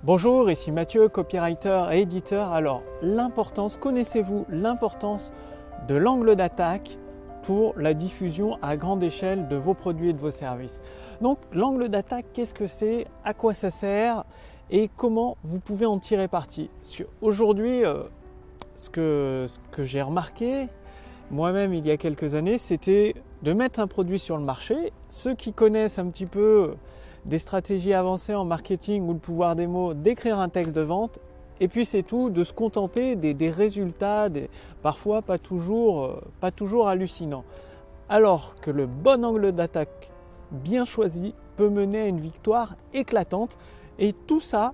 Bonjour, ici Mathieu, copywriter et éditeur. Alors, connaissez-vous l'importance de l'angle d'attaque pour la diffusion à grande échelle de vos produits et de vos services? Donc, l'angle d'attaque, qu'est-ce que c'est? À quoi ça sert? Et comment vous pouvez en tirer parti? Aujourd'hui, ce que j'ai remarqué, moi-même il y a quelques années, c'était de mettre un produit sur le marché. Ceux qui connaissent un petit peu des stratégies avancées en marketing ou le pouvoir des mots, d'écrire un texte de vente, et puis c'est tout, de se contenter des résultats, parfois pas toujours hallucinants. Alors que le bon angle d'attaque bien choisi peut mener à une victoire éclatante, et tout ça,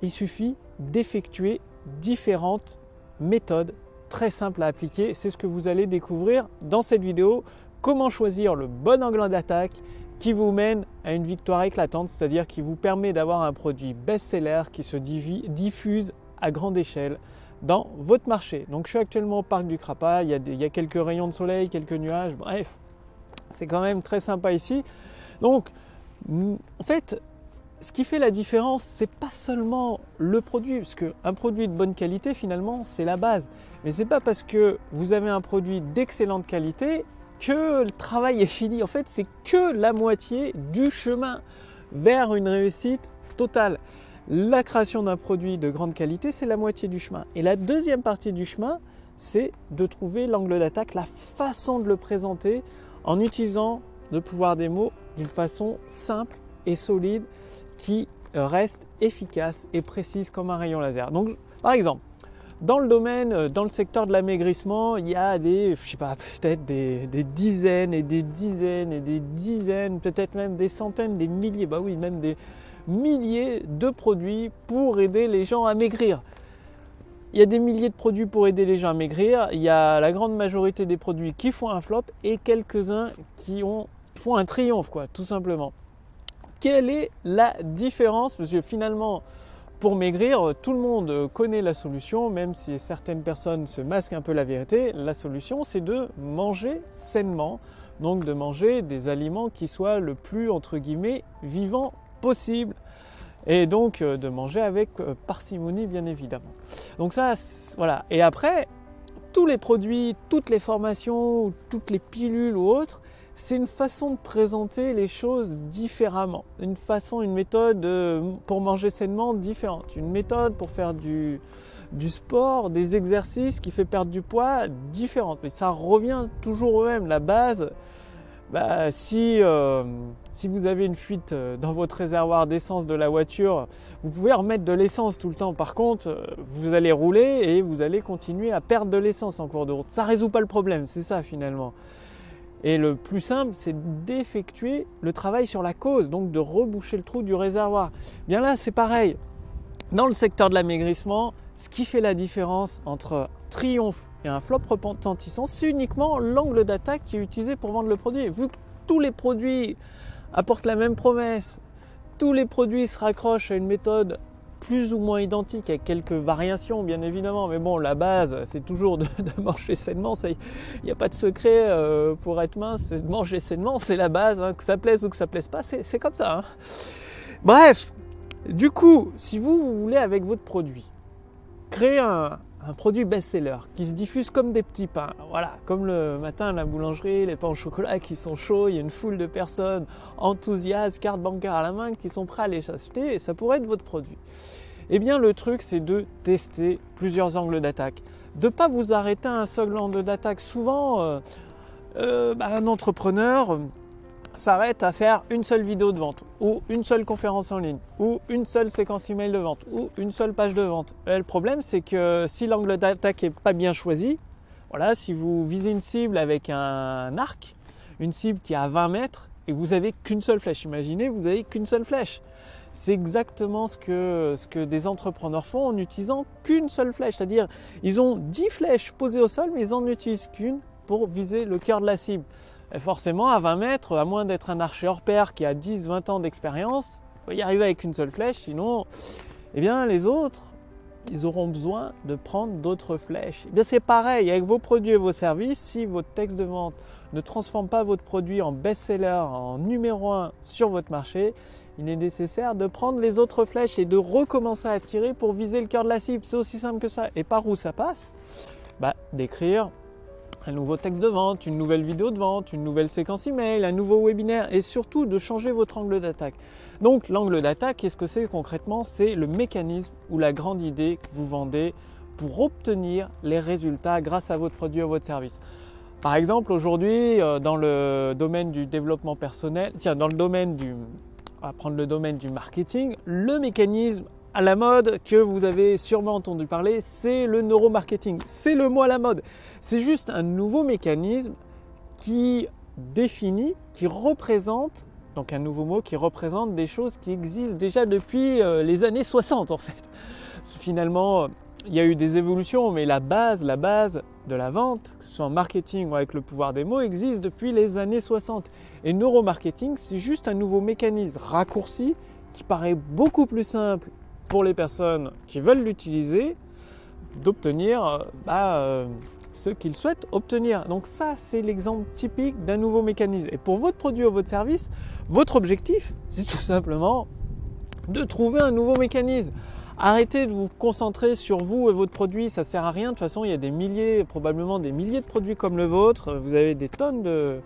il suffit d'effectuer différentes méthodes très simples à appliquer. C'est ce que vous allez découvrir dans cette vidéo, comment choisir le bon angle d'attaque qui vous mène à une victoire éclatante, c'est-à-dire qui vous permet d'avoir un produit best-seller qui se diffuse à grande échelle dans votre marché. Donc je suis actuellement au Parc du Crapa, il y a quelques rayons de soleil, quelques nuages, bref, c'est quand même très sympa ici. Donc en fait, ce qui fait la différence, c'est pas seulement le produit, parce qu'un produit de bonne qualité finalement c'est la base, mais c'est pas parce que vous avez un produit d'excellente qualité que le travail est fini. En fait, c'est que la moitié du chemin vers une réussite totale. La création d'un produit de grande qualité, c'est la moitié du chemin. Et la deuxième partie du chemin, c'est de trouver l'angle d'attaque, la façon de le présenter en utilisant le pouvoir des mots d'une façon simple et solide qui reste efficace et précise comme un rayon laser. Donc, par exemple, dans le secteur de l'amaigrissement, il y a peut-être des dizaines et des dizaines et des dizaines, peut-être même des centaines, des milliers, même des milliers de produits pour aider les gens à maigrir. Il y a des milliers de produits pour aider les gens à maigrir. Il y a la grande majorité des produits qui font un flop et quelques-uns qui font un triomphe, tout simplement. Quelle est la différence? Parce que finalement, pour maigrir, tout le monde connaît la solution, même si certaines personnes se masquent un peu la vérité. La solution, c'est de manger sainement, donc de manger des aliments qui soient le plus, entre guillemets, vivants possible. Et donc de manger avec parcimonie, bien évidemment. Donc ça, voilà. Et après, tous les produits, toutes les formations, toutes les pilules ou autres, c'est une façon de présenter les choses différemment. Une méthode pour manger sainement différente. Une méthode pour faire du sport, des exercices qui fait perdre du poids différente. Mais ça revient toujours au même. La base, si vous avez une fuite dans votre réservoir d'essence de la voiture, vous pouvez remettre de l'essence tout le temps. Par contre, vous allez rouler et vous allez continuer à perdre de l'essence en cours de route. Ça ne résout pas le problème, c'est ça finalement. Et le plus simple, c'est d'effectuer le travail sur la cause, donc de reboucher le trou du réservoir. Bien là, c'est pareil. Dans le secteur de l'amaigrissement, ce qui fait la différence entre un triomphe et un flop retentissant, c'est uniquement l'angle d'attaque qui est utilisé pour vendre le produit. Vu que tous les produits apportent la même promesse, tous les produits se raccrochent à une méthode plus ou moins identique, avec quelques variations bien évidemment, mais bon, la base c'est toujours de manger sainement. Il n'y a pas de secret pour être mince, c'est de manger sainement, c'est la base, que ça plaise ou que ça plaise pas, c'est comme ça. Bref, du coup, si vous voulez avec votre produit créer un produit best-seller qui se diffuse comme des petits pains, voilà, comme le matin à la boulangerie, les pains au chocolat qui sont chauds, il y a une foule de personnes enthousiastes, carte bancaire à la main, qui sont prêts à les acheter, et ça pourrait être votre produit. Eh bien, le truc, c'est de tester plusieurs angles d'attaque, de ne pas vous arrêter à un seul angle d'attaque. Souvent, un entrepreneur s'arrête à faire une seule vidéo de vente, ou une seule conférence en ligne, ou une seule séquence email de vente, ou une seule page de vente. Le problème, c'est que si l'angle d'attaque n'est pas bien choisi, voilà, si vous visez une cible avec un arc, une cible qui est à 20 mètres, et vous n'avez qu'une seule flèche, imaginez, vous n'avez qu'une seule flèche. C'est exactement ce que des entrepreneurs font en n'utilisant qu'une seule flèche, c'est-à-dire ils ont 10 flèches posées au sol, mais ils n'en utilisent qu'une pour viser le cœur de la cible. Et forcément, à 20 mètres, à moins d'être un archer hors pair qui a 10-20 ans d'expérience, il faut y arriver avec une seule flèche, sinon, les autres, ils auront besoin de prendre d'autres flèches. C'est pareil avec vos produits et vos services. Si votre texte de vente ne transforme pas votre produit en best-seller, en numéro 1 sur votre marché, il est nécessaire de prendre les autres flèches et de recommencer à tirer pour viser le cœur de la cible. C'est aussi simple que ça. Et par où ça passe? D'écrire un nouveau texte de vente, une nouvelle vidéo de vente, une nouvelle séquence email, un nouveau webinaire et surtout de changer votre angle d'attaque. Donc l'angle d'attaque, qu'est-ce que c'est concrètement? C'est le mécanisme ou la grande idée que vous vendez pour obtenir les résultats grâce à votre produit ou votre service. Par exemple, aujourd'hui, dans le domaine du développement personnel, on va prendre le domaine du marketing, le mécanisme à la mode que vous avez sûrement entendu parler, c'est le neuromarketing. C'est le mot à la mode. C'est juste un nouveau mécanisme qui définit, qui représente, donc un nouveau mot qui représente des choses qui existent déjà depuis les années 60 en fait. Finalement, il y a eu des évolutions, mais la base de la vente, que ce soit en marketing ou avec le pouvoir des mots, existe depuis les années 60. Et neuromarketing, c'est juste un nouveau mécanisme raccourci qui paraît beaucoup plus simple pour les personnes qui veulent l'utiliser, d'obtenir ce qu'ils souhaitent obtenir. Donc ça, c'est l'exemple typique d'un nouveau mécanisme. Et pour votre produit ou votre service, votre objectif, c'est tout simplement de trouver un nouveau mécanisme. Arrêtez de vous concentrer sur vous et votre produit, ça ne sert à rien. De toute façon, il y a probablement des milliers de produits comme le vôtre. Vous avez des tonnes de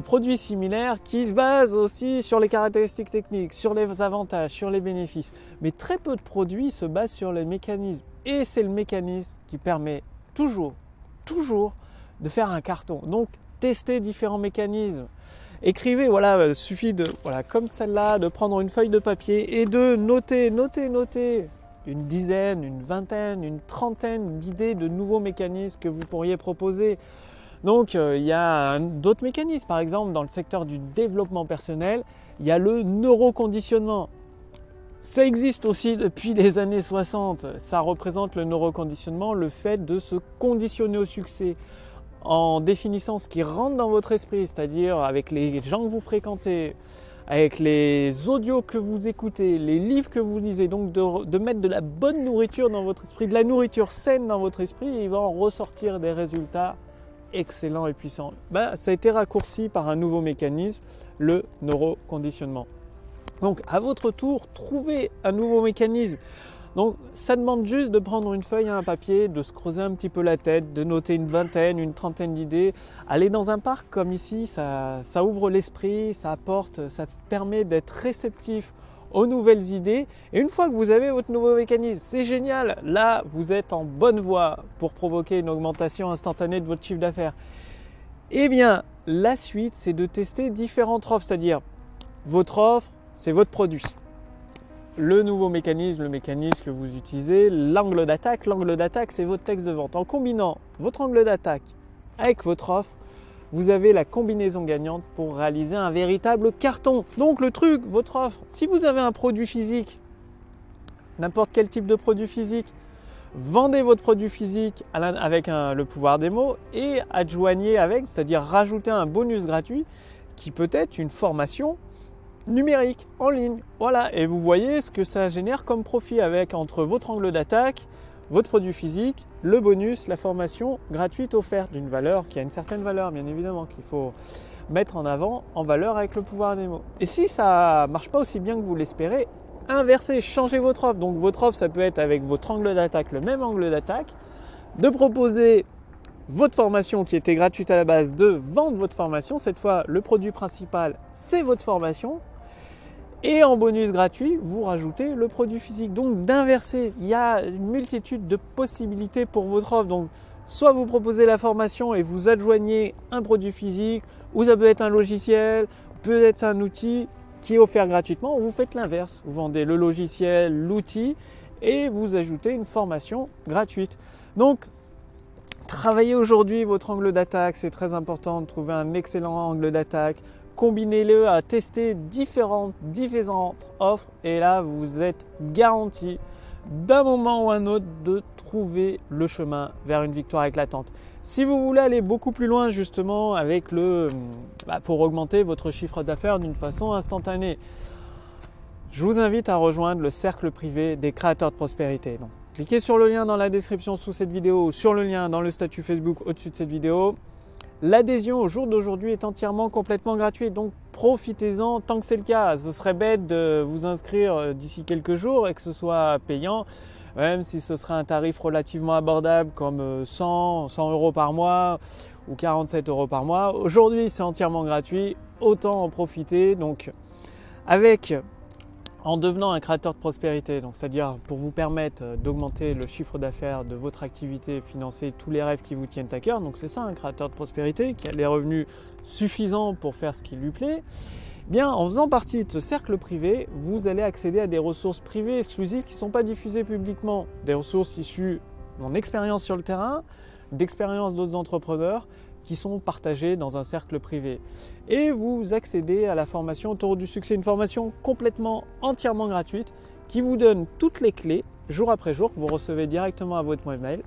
produits similaires qui se basent aussi sur les caractéristiques techniques, sur les avantages, sur les bénéfices. Mais très peu de produits se basent sur les mécanismes. Et c'est le mécanisme qui permet toujours de faire un carton. Donc, testez différents mécanismes. Écrivez, suffit comme celle-là, de prendre une feuille de papier et de noter une dizaine, une vingtaine, une trentaine d'idées de nouveaux mécanismes que vous pourriez proposer. Donc, il y a d'autres mécanismes. Par exemple, dans le secteur du développement personnel, il y a le neuroconditionnement. Ça existe aussi depuis les années 60. Ça représente le neuroconditionnement, le fait de se conditionner au succès en définissant ce qui rentre dans votre esprit, c'est-à-dire avec les gens que vous fréquentez, avec les audios que vous écoutez, les livres que vous lisez, donc de mettre de la bonne nourriture dans votre esprit, de la nourriture saine dans votre esprit, et il va en ressortir des résultats excellents et puissants. Ça a été raccourci par un nouveau mécanisme, le neuroconditionnement. Donc à votre tour, trouvez un nouveau mécanisme. Donc ça demande juste de prendre une feuille et un papier, de se creuser un petit peu la tête, de noter une vingtaine, une trentaine d'idées. Aller dans un parc comme ici, ça ouvre l'esprit, ça permet d'être réceptif aux nouvelles idées. Et une fois que vous avez votre nouveau mécanisme, c'est génial. Là, vous êtes en bonne voie pour provoquer une augmentation instantanée de votre chiffre d'affaires. Eh bien, la suite, c'est de tester différentes offres, c'est-à-dire votre offre, c'est votre produit. Le nouveau mécanisme, le mécanisme que vous utilisez, l'angle d'attaque, c'est votre texte de vente. En combinant votre angle d'attaque avec votre offre, vous avez la combinaison gagnante pour réaliser un véritable carton. Donc le truc, votre offre, si vous avez un produit physique, n'importe quel type de produit physique, vendez votre produit physique avec le pouvoir des mots et adjoignez avec, c'est-à-dire rajoutez un bonus gratuit qui peut être une formation numérique, en ligne, et vous voyez ce que ça génère comme profit avec entre votre angle d'attaque, votre produit physique, le bonus, la formation gratuite offerte d'une valeur qui a une certaine valeur bien évidemment qu'il faut mettre en avant en valeur avec le pouvoir des mots. Et si ça marche pas aussi bien que vous l'espérez, inversez, changez votre offre. Donc votre offre, ça peut être avec votre angle d'attaque, le même angle d'attaque, de proposer votre formation qui était gratuite à la base, de vendre votre formation. Cette fois, le produit principal, c'est votre formation. Et en bonus gratuit, vous rajoutez le produit physique. Donc d'inverser, il y a une multitude de possibilités pour votre offre. Donc soit vous proposez la formation et vous adjoignez un produit physique, ou ça peut être un logiciel, peut-être un outil qui est offert gratuitement, ou vous faites l'inverse. Vous vendez le logiciel, l'outil et vous ajoutez une formation gratuite. Donc travaillez aujourd'hui votre angle d'attaque, c'est très important de trouver un excellent angle d'attaque. Combinez-le à tester différentes offres et là vous êtes garanti d'un moment ou un autre de trouver le chemin vers une victoire éclatante. Si vous voulez aller beaucoup plus loin justement avec pour augmenter votre chiffre d'affaires d'une façon instantanée, je vous invite à rejoindre le cercle privé des créateurs de prospérité. Donc, cliquez sur le lien dans la description sous cette vidéo ou sur le lien dans le statut Facebook au-dessus de cette vidéo. L'adhésion au jour d'aujourd'hui est entièrement complètement gratuite, donc profitez-en tant que c'est le cas. Ce serait bête de vous inscrire d'ici quelques jours et que ce soit payant, même si ce serait un tarif relativement abordable comme 100 € par mois ou 47 € par mois. Aujourd'hui, c'est entièrement gratuit, autant en profiter. Donc, en devenant un créateur de prospérité, donc c'est-à-dire pour vous permettre d'augmenter le chiffre d'affaires de votre activité, financer tous les rêves qui vous tiennent à cœur. Donc c'est ça un créateur de prospérité qui a les revenus suffisants pour faire ce qui lui plaît. Bien, en faisant partie de ce cercle privé, vous allez accéder à des ressources privées exclusives qui ne sont pas diffusées publiquement. Des ressources issues de mon expérience sur le terrain, d'expériences d'autres entrepreneurs qui sont partagées dans un cercle privé. Et vous accédez à la formation Autoroute du succès, une formation complètement, entièrement gratuite qui vous donne toutes les clés, jour après jour, que vous recevez directement à votre mail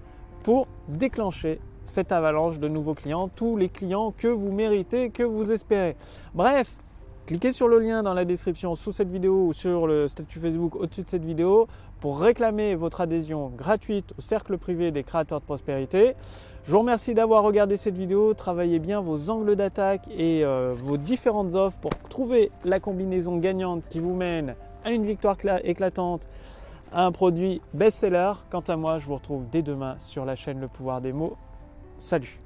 pour déclencher cette avalanche de nouveaux clients, tous les clients que vous méritez, que vous espérez. Bref, cliquez sur le lien dans la description sous cette vidéo ou sur le statut Facebook au-dessus de cette vidéo pour réclamer votre adhésion gratuite au cercle privé des créateurs de prospérité. Je vous remercie d'avoir regardé cette vidéo. Travaillez bien vos angles d'attaque et vos différentes offres pour trouver la combinaison gagnante qui vous mène à une victoire éclatante, à un produit best-seller. Quant à moi, je vous retrouve dès demain sur la chaîne Le Pouvoir des Mots. Salut!